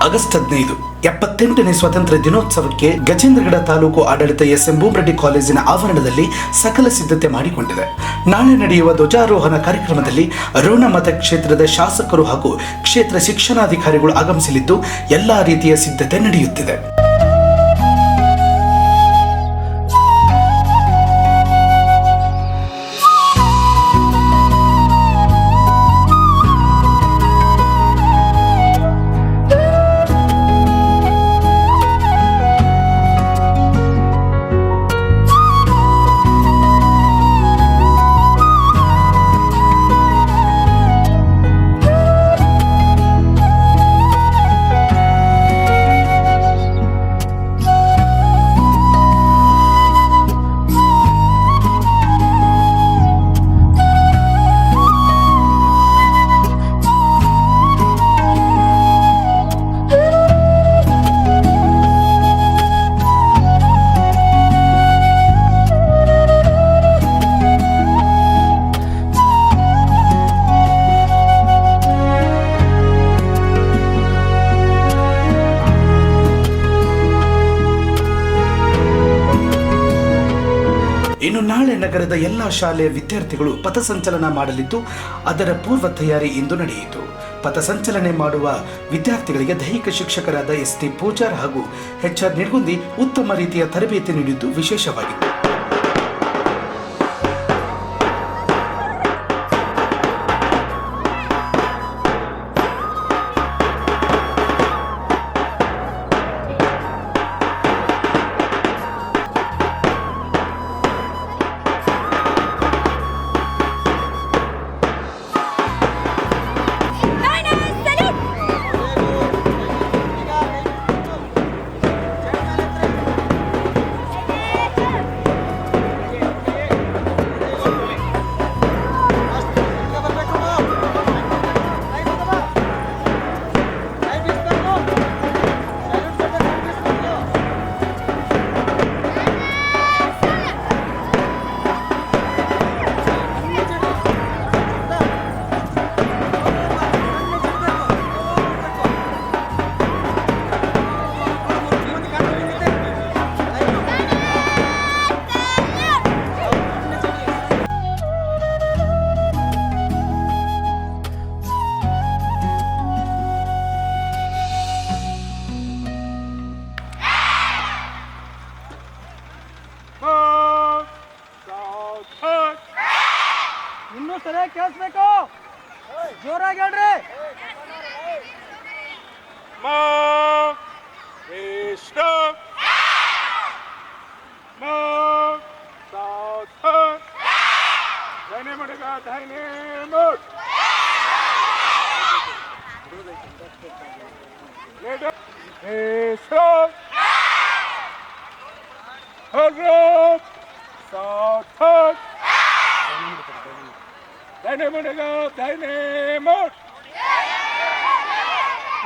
August 15 78ನೇ ಸ್ವಾತಂತ್ರ್ಯ ದಿನೋತ್ಸವಕ್ಕೆ ಗಜೇಂದ್ರಗಡ ತಾಲೂಕು ಆಡಳಿತ SM. Bhoomareddy ಕಾಲೇಜಿನ ಆವರಣದಲ್ಲಿ ಸಕಲ ಸಿದ್ಧತೆ ಮಾಡಿಕೊಂಡಿದೆ. ನಾಳೆ ನಡೆಯುವ ಧ್ವಜಾರೋಹಣ ಕಾರ್ಯಕ್ರಮದಲ್ಲಿ ರೋಣ ಮತಕ್ಷೇತ್ರದ ಶಾಸಕರು ಹಾಗೂ ಕ್ಷೇತ್ರ ಶಿಕ್ಷಣಾಧಿಕಾರಿಗಳು ಆಗಮಿಸಲಿದ್ದು ಎಲ್ಲಾ ರೀತಿಯ ಸಿದ್ಧತೆ ನಡೆಯುತ್ತಿದೆ. ಇನ್ನು ನಾಳೆ ನಗರದ ಎಲ್ಲಾ ಶಾಲೆಯ ವಿದ್ಯಾರ್ಥಿಗಳು ಪಥಸಂಚಲನ ಮಾಡಲಿದ್ದು, ಅದರ ಪೂರ್ವ ತಯಾರಿ ಇಂದು ನಡೆಯಿತು. ಪಥಸಂಚಲನೆ ಮಾಡುವ ವಿದ್ಯಾರ್ಥಿಗಳಿಗೆ ದೈಹಿಕ ಶಿಕ್ಷಕರಾದ ಎಸ್.ಟಿ. ಪೂಜಾರ್ ಹಾಗೂ ಎಚ್.ಆರ್. ನಿಡ್ಗುಂದಿ ಉತ್ತಮ ರೀತಿಯ ತರಬೇತಿ ನೀಡಿದ್ದು ವಿಶೇಷವಾಗಿತ್ತು. ಇನ್ನೂ ಸರಿಯಾಗಿ ಕೇಳಿಸ್ಬೇಕು, ಜೋರಾಗಿ ಹೇಳ್ರಿ.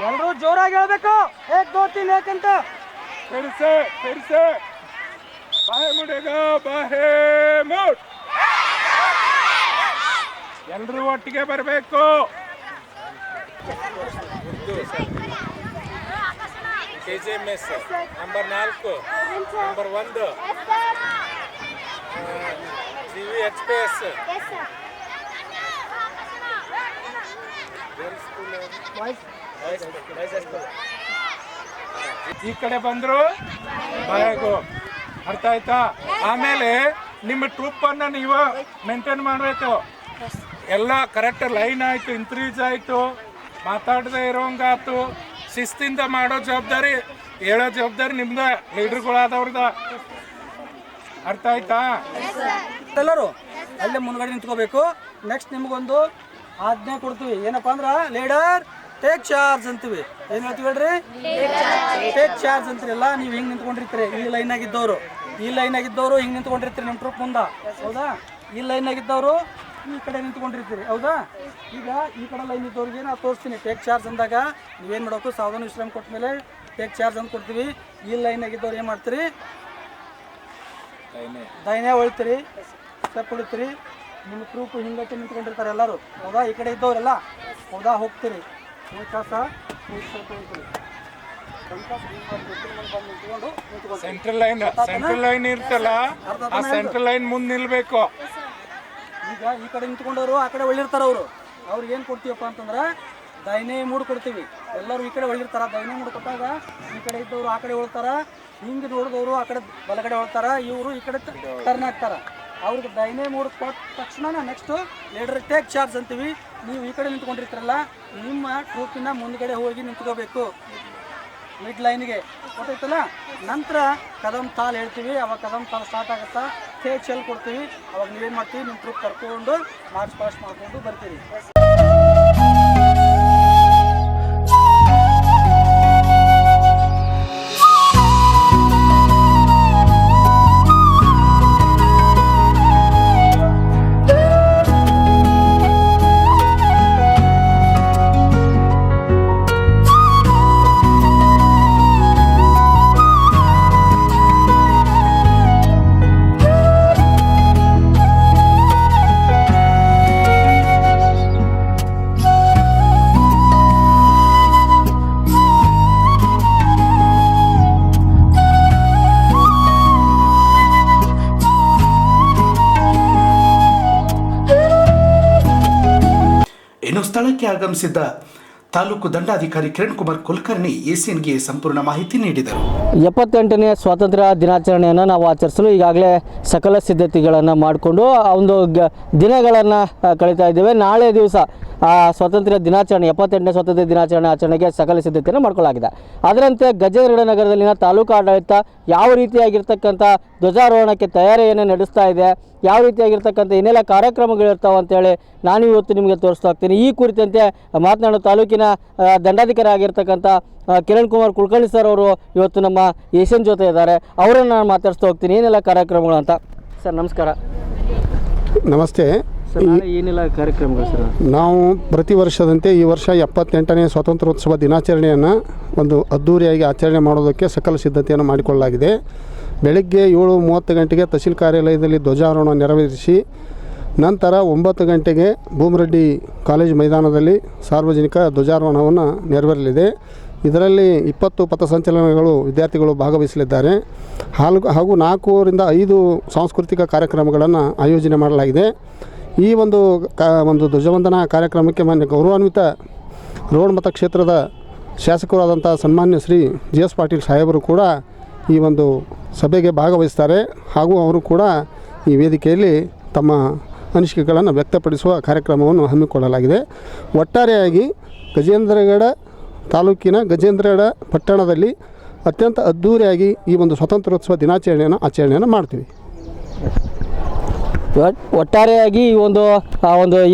ಎಲ್ಲರೂ ಜೋರಾಗಿ ಹೇಳ್ಬೇಕು. 1 2 3 ಯಾಕಂತ ಎಲ್ಲರೂ ಒಟ್ಟಿಗೆ ಬರಬೇಕು. KGMS ನಂಬರ್ 4, ನಂಬರ್ 1 GVHPS ಈ ಕಡೆ ಬಂದ್ರು ಬಾಯಾಗು, ಅರ್ಥ ಆಯ್ತಾ? ಆಮೇಲೆ ನಿಮ್ಮ ಟ್ರೂಪ್ ಅನ್ನ ನೀವು ಮೇಂಟೈನ್ ಮಾಡಬೇಕು. ಎಲ್ಲ ಕರೆಕ್ಟ್ ಲೈನ್ ಆಯ್ತು, ಇನ್ಕ್ರೀಸ್ ಆಯ್ತು, ಮಾತಾಡದೆ ಇರೋಂಗಾಯ್ತು. ಶಿಸ್ತಿಂದ ಮಾಡೋ ಜವಾಬ್ದಾರಿ, ಹೇಳೋ ಜವಾಬ್ದಾರಿ ನಿಮ್ದ, ಲೀಡರ್ಗಳಾದವ್ರದ. ಅರ್ಥ ಆಯ್ತಾ? ಎಲ್ಲರೂ ಅಲ್ಲೇ ಮುಂದ್ಗಡೆ ನಿಂತ್ಕೋಬೇಕು. ನೆಕ್ಸ್ಟ್ ನಿಮ್ಗೊಂದು ಆಜ್ಞೆ ಕೊಡ್ತೀವಿ. ಏನಪ್ಪಾ ಅಂದ್ರ ಲೀಡರ್ ಟೇಕ್ ಚಾರ್ಜ್ ಅಂತೀವಿ. ಏನ್ ಹೇಳ್ತೀವಿ ಹೇಳ್ರಿ? ಟೇಕ್ ಚಾರ್ಜ್ ಅಂತೀರಲ್ಲ. ನೀವು ಹಿಂಗ್ ನಿಂತ್ಕೊಂಡಿರ್ತೀರಿ, ಈ ಲೈನ್ ಆಗಿದ್ದವರು ಹಿಂಗ್ ನಿಂತ್ಕೊಂಡಿರ್ತೀರಿ ನಿಮ್ಮ ಟ್ರೂಪ್ ಮುಂದ, ಹೌದಾ? ಈ ಲೈನ್ ಆಗಿದ್ದವರು ಈ ಕಡೆ ನಿಂತ್ಕೊಂಡಿರ್ತೀರಿ, ಹೌದಾ? ಈಗ ಈ ಕಡೆ ಲೈನ್ ಇದ್ದವ್ರಿಗೆ ನಾವು ತೋರಿಸ್ತೀನಿ. ಟೇಕ್ ಚಾರ್ಜ್ ಅಂದಾಗ ನೀವೇನು ಮಾಡಬೇಕು, ಸಾವಧಾನ ವಿಶ್ರಾಮ ಕೊಟ್ಟ ಮೇಲೆ ಟೇಕ್ ಚಾರ್ಜ್ ಅಂತ ಕೊಡ್ತೀವಿ. ಈ ಲೈನ್ ಆಗಿದ್ದವ್ರು ಏನು ಮಾಡ್ತೀರಿ, ದೈನ್ಯ ಹೊಳ್ತೀರಿ, ಸ್ಟೆಪ್ ಹೊಡಿತೀರಿ. ನಿಮ್ಮ ಟ್ರೂಪ್ ಹಿಂಗಕ್ಕೆ ನಿಂತ್ಕೊಂಡಿರ್ತಾರೆ ಎಲ್ಲರೂ, ಹೌದಾ? ಈ ಕಡೆ ಇದ್ದವರೆಲ್ಲ ಹೌದಾ ಹೋಗ್ತೀರಿ. ಕಸ ಸೆಂಟ್ರಲ್ ಲೈನ್ ಇರ್ತಲ್ಲ, ಆ ಸೆಂಟ್ರಲ್ ಲೈನ್ ಮುಂದೆ ನಿಲ್ಬೇಕು. ಈಗ ಈ ಕಡೆ ನಿಂತ್ಕೊಂಡವರು ಆ ಕಡೆ ಒಳ್ಳಿರ್ತಾರ. ಅವ್ರಿಗೆ ಏನು ಕೊಡ್ತೀವಪ್ಪ ಅಂತಂದ್ರೆ ದೈನೇ ಮೂಡ್ ಕೊಡ್ತೀವಿ. ಎಲ್ಲರೂ ಈ ಕಡೆ ಒಳ್ಳಿರ್ತಾರ. ದೈನೇ ಮೂಡ್ ಕೊಟ್ಟಾಗ ಈ ಕಡೆ ಇದ್ದವರು ಆ ಕಡೆ ಹೊಳ್ತಾರ, ಹಿಂಗೆ ನೋಡಿದವರು ಆ ಕಡೆ ಬಲಗಡೆ ಹೊಳ್ತಾರ, ಇವರು ಈ ಕಡೆ ಟರ್ನ್ ಆಗ್ತಾರ. ಅವ್ರಿಗೆ ದೈನೇ ಮೂಡ್ ಕೊಟ್ಟ ತಕ್ಷಣ ನೆಕ್ಸ್ಟು ಲೀಡರ್ ಟೇಕ್ ಚಾರ್ಜ್ ಅಂತೀವಿ. ನೀವು ಈ ಕಡೆ ನಿಂತ್ಕೊಂಡಿರ್ತೀರಲ್ಲ, ನಿಮ್ಮ ಟ್ರೂಪಿನ ಮುಂದ್ಗಡೆ ಹೋಗಿ ನಿಂತ್ಕೋಬೇಕು ಮಿಡ್ ಲೈನ್ಗೆ, ಗೊತ್ತಾಯ್ತಲ್ಲ. ನಂತರ ಕದಮ್ ತಾಲ್ ಹೇಳ್ತೀವಿ, ಅವಾಗ ಕದಮ್ ತಾಲ್ ಸ್ಟಾರ್ಟ್ ಆಗುತ್ತಾ, ಟೇಕ್ ಚೆಲ್ ಕೊಡ್ತೀವಿ. ಅವಾಗ ನೀವೇನು ಮಾಡ್ತೀವಿ, ನಿಮ್ಮ ಟ್ರೂಪ್ ಕರ್ಕೊಂಡು ಮಾರ್ಚ್ ಪಾಸ್ಟ್ ಮಾಡ್ಕೊಂಡು ಬರ್ತೀವಿ. ಇನ್ನು ಸ್ಥಳಕ್ಕೆ ಆಗಮಿಸಿದ್ದ ತಾಲೂಕು ದಂಡಾಧಿಕಾರಿ ಕಿರಣ್ ಕುಮಾರ್ ಕುಲಕರ್ಣಿ ಎಸಿಎನ್ಗೆ ಸಂಪೂರ್ಣ ಮಾಹಿತಿ ನೀಡಿದರು. 78ನೇ ಸ್ವಾತಂತ್ರ್ಯ ದಿನಾಚರಣೆಯನ್ನು ನಾವು ಆಚರಿಸಲು ಈಗಾಗಲೇ ಸಕಲ ಸಿದ್ಧತೆಗಳನ್ನು ಮಾಡಿಕೊಂಡು ಒಂದು ದಿನಗಳನ್ನು ಕಳೀತಾ ಇದ್ದೇವೆ. ನಾಳೆ ದಿವಸ ಸ್ವಾತಂತ್ರ್ಯ ದಿನಾಚರಣೆ 78ನೇ ಸ್ವಾತಂತ್ರ್ಯ ದಿನಾಚರಣೆ ಆಚರಣೆಗೆ ಸಕಲ ಸಿದ್ಧತೆಯನ್ನು ಮಾಡ್ಕೊಳ್ಳಲಾಗಿದೆ. ಅದರಂತೆ ಗಜೇಂದ್ರಗಡ ನಗರದಲ್ಲಿನ ತಾಲೂಕು ಆಡಳಿತ ಯಾವ ರೀತಿಯಾಗಿರ್ತಕ್ಕಂಥ ಧ್ವಜಾರೋಹಣಕ್ಕೆ ತಯಾರಿಯನ್ನು ನಡೆಸ್ತಾ ಇದೆ, ಯಾವ ರೀತಿಯಾಗಿರ್ತಕ್ಕಂಥ ಏನೆಲ್ಲ ಕಾರ್ಯಕ್ರಮಗಳಿರ್ತಾವೆ ಅಂತೇಳಿ ನಾನು ಇವತ್ತು ನಿಮಗೆ ತೋರಿಸ್ತಾ ಹೋಗ್ತೀನಿ. ಈ ಕುರಿತಂತೆ ಮಾತನಾಡೋ ತಾಲೂಕಿನ ದಂಡಾಧಿಕಾರಿ ಆಗಿರ್ತಕ್ಕಂಥ ಕಿರಣ್ ಕುಮಾರ್ ಕುಲಕರ್ಣಿ ಸರ್ ಅವರು ಇವತ್ತು ನಮ್ಮ ಏಷ್ಯನ್ ಜೊತೆ ಇದ್ದಾರೆ. ಅವರನ್ನು ನಾನು ಮಾತಾಡಿಸ್ತಾ ಹೋಗ್ತೀನಿ ಏನೆಲ್ಲ ಕಾರ್ಯಕ್ರಮಗಳು ಅಂತ. ಸರ್ ನಮಸ್ಕಾರ. ನಮಸ್ತೆ. ಏನೆಲ್ಲ ಕಾರ್ಯಕ್ರಮಗಳು ಸರ್? ನಾವು ಪ್ರತಿ ವರ್ಷದಂತೆ ಈ ವರ್ಷ 78ನೇ ಸ್ವಾತಂತ್ರ್ಯೋತ್ಸವ ದಿನಾಚರಣೆಯನ್ನು ಒಂದು ಅದ್ಧೂರಿಯಾಗಿ ಆಚರಣೆ ಮಾಡೋದಕ್ಕೆ ಸಕಲ ಸಿದ್ಧತೆಯನ್ನು ಮಾಡಿಕೊಳ್ಳಲಾಗಿದೆ. ಬೆಳಗ್ಗೆ 7:30 ಗಂಟೆಗೆ ತಹಸೀಲ್ ಕಾರ್ಯಾಲಯದಲ್ಲಿ ಧ್ವಜಾರೋಹಣ ನೆರವೇರಿಸಿ ನಂತರ 9 ಗಂಟೆಗೆ ಭೂಮರೆಡ್ಡಿ ಕಾಲೇಜು ಮೈದಾನದಲ್ಲಿ ಸಾರ್ವಜನಿಕ ಧ್ವಜಾರೋಹಣವನ್ನು ನೆರವೇರಲಿದೆ. ಇದರಲ್ಲಿ 20 ಪಥಸಂಚಲನಗಳು ವಿದ್ಯಾರ್ಥಿಗಳು ಭಾಗವಹಿಸಲಿದ್ದಾರೆ. ಹಾಗೂ 4 ರಿಂದ 5 ಸಾಂಸ್ಕೃತಿಕ ಕಾರ್ಯಕ್ರಮಗಳನ್ನು ಆಯೋಜನೆ ಮಾಡಲಾಗಿದೆ. ಈ ಒಂದು ಧ್ವಜವಂದನಾ ಕಾರ್ಯಕ್ರಮಕ್ಕೆ ಮಾನ್ಯ ಗೌರವಾನ್ವಿತ ರೋಡ್ ಮತಕ್ಷೇತ್ರದ ಶಾಸಕರಾದಂಥ ಸನ್ಮಾನ್ಯ ಶ್ರೀ GS ಪಾಟೀಲ್ ಸಾಹೇಬರು ಕೂಡ ಈ ಒಂದು ಸಭೆಗೆ ಭಾಗವಹಿಸ್ತಾರೆ. ಹಾಗೂ ಅವರು ಕೂಡ ಈ ವೇದಿಕೆಯಲ್ಲಿ ತಮ್ಮ ಅನಿಸಿಕೆಗಳನ್ನು ವ್ಯಕ್ತಪಡಿಸುವ ಕಾರ್ಯಕ್ರಮವನ್ನು ಹಮ್ಮಿಕೊಳ್ಳಲಾಗಿದೆ. ಒಟ್ಟಾರೆಯಾಗಿ ಗಜೇಂದ್ರಗಡ ತಾಲೂಕಿನ ಗಜೇಂದ್ರಗಡ ಪಟ್ಟಣದಲ್ಲಿ ಅತ್ಯಂತ ಅದ್ಧೂರಿಯಾಗಿ ಈ ಒಂದು ಸ್ವಾತಂತ್ರ್ಯೋತ್ಸವ ಆಚರಣೆಯನ್ನು ಮಾಡ್ತೀವಿ. ಒಟ್ಟಾರೆಯಾಗಿ ಈ ಒಂದು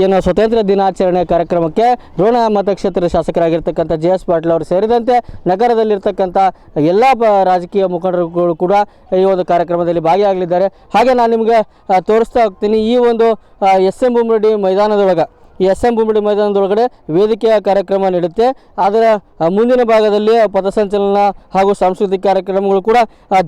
ಏನು ಸ್ವಾತಂತ್ರ್ಯ ದಿನಾಚರಣೆ ಕಾರ್ಯಕ್ರಮಕ್ಕೆ ರೋಣ ಮತಕ್ಷೇತ್ರದ ಶಾಸಕರಾಗಿರ್ತಕ್ಕಂಥ GS ಪಾಟೀಲ್ ಅವರು ಸೇರಿದಂತೆ ನಗರದಲ್ಲಿರ್ತಕ್ಕಂಥ ಎಲ್ಲ ರಾಜಕೀಯ ಮುಖಂಡರುಗಳು ಕೂಡ ಈ ಒಂದು ಕಾರ್ಯಕ್ರಮದಲ್ಲಿ ಭಾಗಿಯಾಗಲಿದ್ದಾರೆ. ಹಾಗೆ ನಾನು ನಿಮಗೆ ತೋರಿಸ್ತಾ ಹೋಗ್ತೀನಿ. ಈ ಒಂದು SM ಬೊಮ್ಮರೆಡ್ಡಿ ಮೈದಾನದೊಳಗೆ ಮೈದಾನದೊಳಗಡೆ ವೇದಿಕೆಯ ಕಾರ್ಯಕ್ರಮ ನಡೆಯುತ್ತೆ. ಅದರ ಮುಂದಿನ ಭಾಗದಲ್ಲಿ ಪಥಸಂಚಲನ ಹಾಗೂ ಸಾಂಸ್ಕೃತಿಕ ಕಾರ್ಯಕ್ರಮಗಳು ಕೂಡ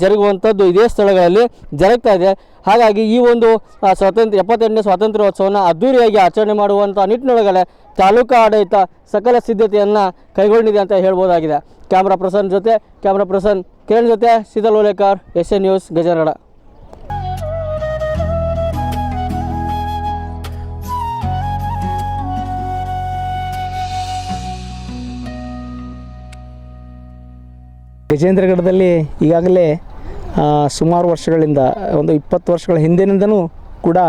ಜರುಗುವಂಥದ್ದು ಇದೇ ಸ್ಥಳಗಳಲ್ಲಿ ಜರುಗ್ತಾ ಇದೆ. ಹಾಗಾಗಿ ಈ ಒಂದು 78ನೇ ಸ್ವಾತಂತ್ರ್ಯೋತ್ಸವವನ್ನು ಅದ್ದೂರಿಯಾಗಿ ಆಚರಣೆ ಮಾಡುವಂಥ ನಿಟ್ಟಿನೊಳಗಡೆ ತಾಲೂಕು ಆಡಳಿತ ಸಕಲ ಸಿದ್ಧತೆಯನ್ನು ಕೈಗೊಂಡಿದೆ ಅಂತ ಹೇಳ್ಬೋದಾಗಿದೆ. ಕ್ಯಾಮ್ರಾ ಪರ್ಸನ್ ಕಿರಣ್ ಜೊತೆ ಶೀತಲ್ ಓಲೇಕರ್, ಏಷ್ಯನ್ ನ್ಯೂಸ್, ಗಜೇಂದ್ರಗಡ. ಗಜೇಂದ್ರಗಡದಲ್ಲಿ ಈಗಾಗಲೇ ಸುಮಾರು ವರ್ಷಗಳಿಂದ ಒಂದು 20 ವರ್ಷಗಳ ಹಿಂದಿನಿಂದನೂ ಕೂಡ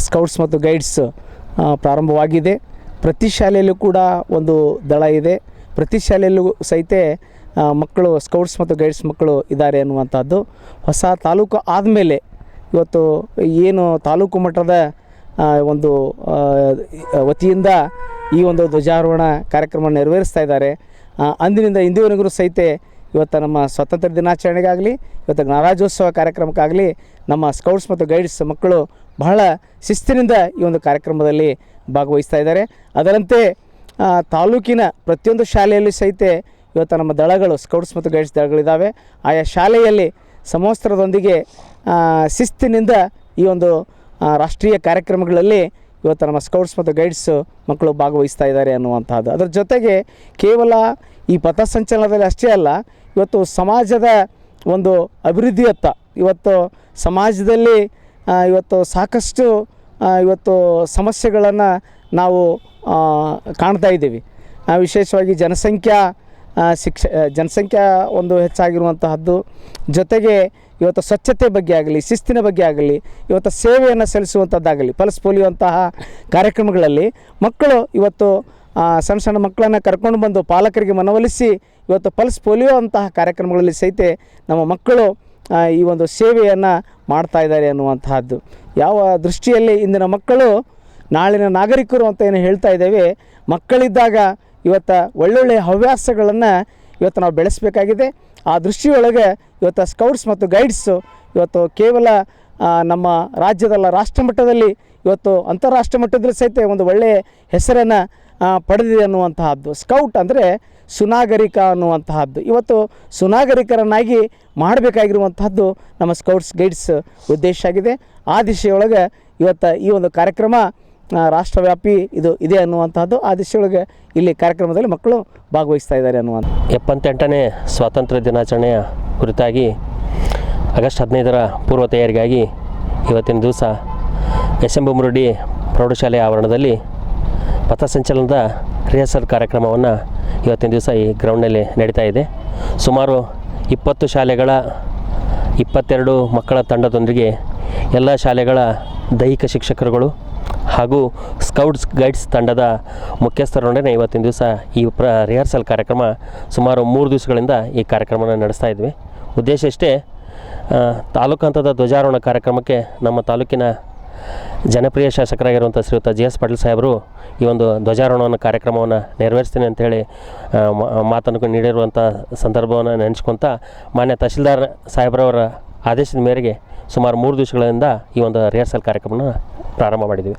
ಸ್ಕೌಟ್ಸ್ ಮತ್ತು ಗೈಡ್ಸ್ ಪ್ರಾರಂಭವಾಗಿದೆ. ಪ್ರತಿ ಶಾಲೆಯಲ್ಲೂ ಕೂಡ ಒಂದು ದಳ ಇದೆ. ಪ್ರತಿ ಶಾಲೆಯಲ್ಲೂ ಸಹಿತ ಮಕ್ಕಳು ಸ್ಕೌಟ್ಸ್ ಮತ್ತು ಗೈಡ್ಸ್ ಮಕ್ಕಳು ಇದ್ದಾರೆ ಅನ್ನುವಂಥದ್ದು. ಹೊಸ ತಾಲೂಕು ಆದಮೇಲೆ ಇವತ್ತು ಏನು ತಾಲೂಕು ಮಟ್ಟದ ಒಂದು ವತಿಯಿಂದ ಈ ಒಂದು ಧ್ವಜಾರೋಹಣ ಕಾರ್ಯಕ್ರಮ ನೆರವೇರಿಸ್ತಾ ಇದ್ದಾರೆ. ಅಂದಿನಿಂದ ಇಂದಿವರೆಗೂ ಸಹಿತ ಇವತ್ತು ನಮ್ಮ ಸ್ವಾತಂತ್ರ್ಯ ದಿನಾಚರಣೆಗಾಗಲಿ ಇವತ್ತು ಗಣರಾಜ್ಯೋತ್ಸವ ಕಾರ್ಯಕ್ರಮಕ್ಕಾಗಲಿ ನಮ್ಮ ಸ್ಕೌಟ್ಸ್ ಮತ್ತು ಗೈಡ್ಸ್ ಮಕ್ಕಳು ಬಹಳ ಶಿಸ್ತಿನಿಂದ ಈ ಒಂದು ಕಾರ್ಯಕ್ರಮದಲ್ಲಿ ಭಾಗವಹಿಸ್ತಾ ಇದ್ದಾರೆ. ಅದರಂತೆ ತಾಲೂಕಿನ ಪ್ರತಿಯೊಂದು ಶಾಲೆಯಲ್ಲಿ ಸಹಿತ ಇವತ್ತು ನಮ್ಮ ದಳಗಳು ಸ್ಕೌಟ್ಸ್ ಮತ್ತು ಗೈಡ್ಸ್ ದಳಗಳಿದ್ದಾವೆ. ಆಯಾ ಶಾಲೆಯಲ್ಲಿ ಸಮವಸ್ತ್ರದೊಂದಿಗೆ ಶಿಸ್ತಿನಿಂದ ಈ ಒಂದು ರಾಷ್ಟ್ರೀಯ ಕಾರ್ಯಕ್ರಮಗಳಲ್ಲಿ ಇವತ್ತು ನಮ್ಮ ಸ್ಕೌಟ್ಸ್ ಮತ್ತು ಗೈಡ್ಸ್ ಮಕ್ಕಳು ಭಾಗವಹಿಸ್ತಾ ಇದ್ದಾರೆ ಅನ್ನುವಂಥದ್ದು. ಅದರ ಜೊತೆಗೆ ಕೇವಲ ಈ ಪಥಸಂಚಲನದಲ್ಲಿ ಅಷ್ಟೇ ಅಲ್ಲ, ಇವತ್ತು ಸಮಾಜದ ಒಂದು ಅಭಿವೃದ್ಧಿಯತ್ತ ಇವತ್ತು ಸಮಾಜದಲ್ಲಿ ಇವತ್ತು ಸಾಕಷ್ಟು ಇವತ್ತು ಸಮಸ್ಯೆಗಳನ್ನು ನಾವು ಕಾಣ್ತಾ ಇದ್ದೀವಿ. ವಿಶೇಷವಾಗಿ ಜನಸಂಖ್ಯಾ ಒಂದು ಹೆಚ್ಚಾಗಿರುವಂತಹದ್ದು, ಜೊತೆಗೆ ಇವತ್ತು ಸ್ವಚ್ಛತೆ ಬಗ್ಗೆ ಆಗಲಿ, ಶಿಸ್ತಿನ ಬಗ್ಗೆ ಆಗಲಿ, ಇವತ್ತು ಸೇವೆಯನ್ನು ಸಲ್ಲಿಸುವಂಥದ್ದಾಗಲಿ, ಪಲ್ಸ್ ಪೋಲಿಯೋ ಅಂತಹ ಕಾರ್ಯಕ್ರಮಗಳಲ್ಲಿ ಮಕ್ಕಳು ಇವತ್ತು ಸಣ್ಣ ಸಣ್ಣ ಮಕ್ಕಳನ್ನು ಕರ್ಕೊಂಡು ಬಂದು ಪಾಲಕರಿಗೆ ಮನವೊಲಿಸಿ ಇವತ್ತು ಪಲ್ಸ್ ಪೋಲಿಯೋ ಅಂತಹ ಕಾರ್ಯಕ್ರಮಗಳಲ್ಲಿ ಸಹಿತ ನಮ್ಮ ಮಕ್ಕಳು ಈ ಒಂದು ಸೇವೆಯನ್ನು ಮಾಡ್ತಾ ಇದ್ದಾರೆ ಅನ್ನುವಂತಹದ್ದು. ಯಾವ ದೃಷ್ಟಿಯಲ್ಲಿ ಇಂದಿನ ಮಕ್ಕಳು ನಾಳಿನ ನಾಗರಿಕರು ಅಂತ ಏನು ಹೇಳ್ತಾ ಇದ್ದೇವೆ, ಮಕ್ಕಳಿದ್ದಾಗ ಇವತ್ತು ಒಳ್ಳೊಳ್ಳೆಯ ಹವ್ಯಾಸಗಳನ್ನು ಇವತ್ತು ನಾವು ಬೆಳೆಸಬೇಕಾಗಿದೆ. ಆ ದೃಷ್ಟಿಯೊಳಗೆ ಇವತ್ತು ಸ್ಕೌಟ್ಸ್ ಮತ್ತು ಗೈಡ್ಸು ಇವತ್ತು ಕೇವಲ ನಮ್ಮ ರಾಜ್ಯದಲ್ಲ, ರಾಷ್ಟ್ರ ಮಟ್ಟದಲ್ಲಿ ಇವತ್ತು ಅಂತಾರಾಷ್ಟ್ರೀಯ ಮಟ್ಟದಲ್ಲಿ ಸಹಿತ ಒಂದು ಒಳ್ಳೆಯ ಹೆಸರನ್ನು ಪಡೆದಿದೆ ಅನ್ನುವಂತಹದ್ದು. ಸ್ಕೌಟ್ ಅಂದರೆ ಸುನಾಗರಿಕ ಅನ್ನುವಂತಹದ್ದು. ಇವತ್ತು ಸುನಾಗರಿಕರನ್ನಾಗಿ ಮಾಡಬೇಕಾಗಿರುವಂತಹದ್ದು ನಮ್ಮ ಸ್ಕೌಟ್ಸ್ ಗೈಡ್ಸ್ ಉದ್ದೇಶ ಆಗಿದೆ. ಆ ದಿಶೆಯೊಳಗೆ ಇವತ್ತು ಈ ಒಂದು ಕಾರ್ಯಕ್ರಮ ರಾಷ್ಟ್ರವ್ಯಾಪಿ ಇದೆ ಅನ್ನುವಂಥದ್ದು. ಆ ದಿಶೆಯೊಳಗೆ ಇಲ್ಲಿ ಕಾರ್ಯಕ್ರಮದಲ್ಲಿ ಮಕ್ಕಳು ಭಾಗವಹಿಸ್ತಾ ಇದ್ದಾರೆ ಅನ್ನುವಂಥ 78ನೇ ಸ್ವಾತಂತ್ರ್ಯ ದಿನಾಚರಣೆಯ ಕುರಿತಾಗಿ ಆಗಸ್ಟ್ 15ರ ಪೂರ್ವ ತಯಾರಿಗಾಗಿ ಇವತ್ತಿನ ದಿವಸ ಎಸ್.ಎಂ. ಬೊಮ್ಮರೆಡ್ಡಿ ಪ್ರೌಢಶಾಲೆಯ ಆವರಣದಲ್ಲಿ ಪಥಸಂಚಲನದ ರಿಹರ್ಸಲ್ ಕಾರ್ಯಕ್ರಮವನ್ನು ಇವತ್ತಿನ ದಿವಸ ಈ ಗ್ರೌಂಡ್ನಲ್ಲಿ ನಡೀತಾ ಇದೆ. ಸುಮಾರು 20 ಶಾಲೆಗಳ 22 ಮಕ್ಕಳ ತಂಡದೊಂದಿಗೆ ಎಲ್ಲ ಶಾಲೆಗಳ ದೈಹಿಕ ಶಿಕ್ಷಕರುಗಳು ಹಾಗೂ ಸ್ಕೌಟ್ಸ್ ಗೈಡ್ಸ್ ತಂಡದ ಮುಖ್ಯಸ್ಥರೊಡನೆ ಇವತ್ತಿನ ದಿವಸ ಈ ರಿಹರ್ಸಲ್ ಕಾರ್ಯಕ್ರಮ ಸುಮಾರು 3 ದಿವಸಗಳಿಂದ ಈ ಕಾರ್ಯಕ್ರಮನ ನಡೆಸ್ತಾ ಇದ್ವಿ. ಉದ್ದೇಶ ಇಷ್ಟೇ, ತಾಲೂಕು ಹಂತದ ಧ್ವಜಾರೋಹಣ ಕಾರ್ಯಕ್ರಮಕ್ಕೆ ನಮ್ಮ ತಾಲೂಕಿನ ಜನಪ್ರಿಯ ಶಾಸಕರಾಗಿರುವಂಥ ಶ್ರೀಯುತ JS ಪಾಟೀಲ್ ಸಾಹೇಬರು ಈ ಒಂದು ಧ್ವಜಾರೋಹಣ ಕಾರ್ಯಕ್ರಮವನ್ನು ನೆರವೇರಿಸ್ತೀನಿ ಅಂಥೇಳಿ ಮಾತನ್ನು ನೀಡಿರುವಂಥ ಸಂದರ್ಭವನ್ನು ನೆನೆಸ್ಕೊತ ಮಾನ್ಯ ತಹಶೀಲ್ದಾರ್ ಸಾಹೇಬ್ರವರ ಆದೇಶದ ಮೇರೆಗೆ ಸುಮಾರು 3 ದಿವಸಗಳಿಂದ ಈ ಒಂದು ರಿಹರ್ಸಲ್ ಕಾರ್ಯಕ್ರಮನ ಪ್ರಾರಂಭ ಮಾಡಿದ್ವಿ.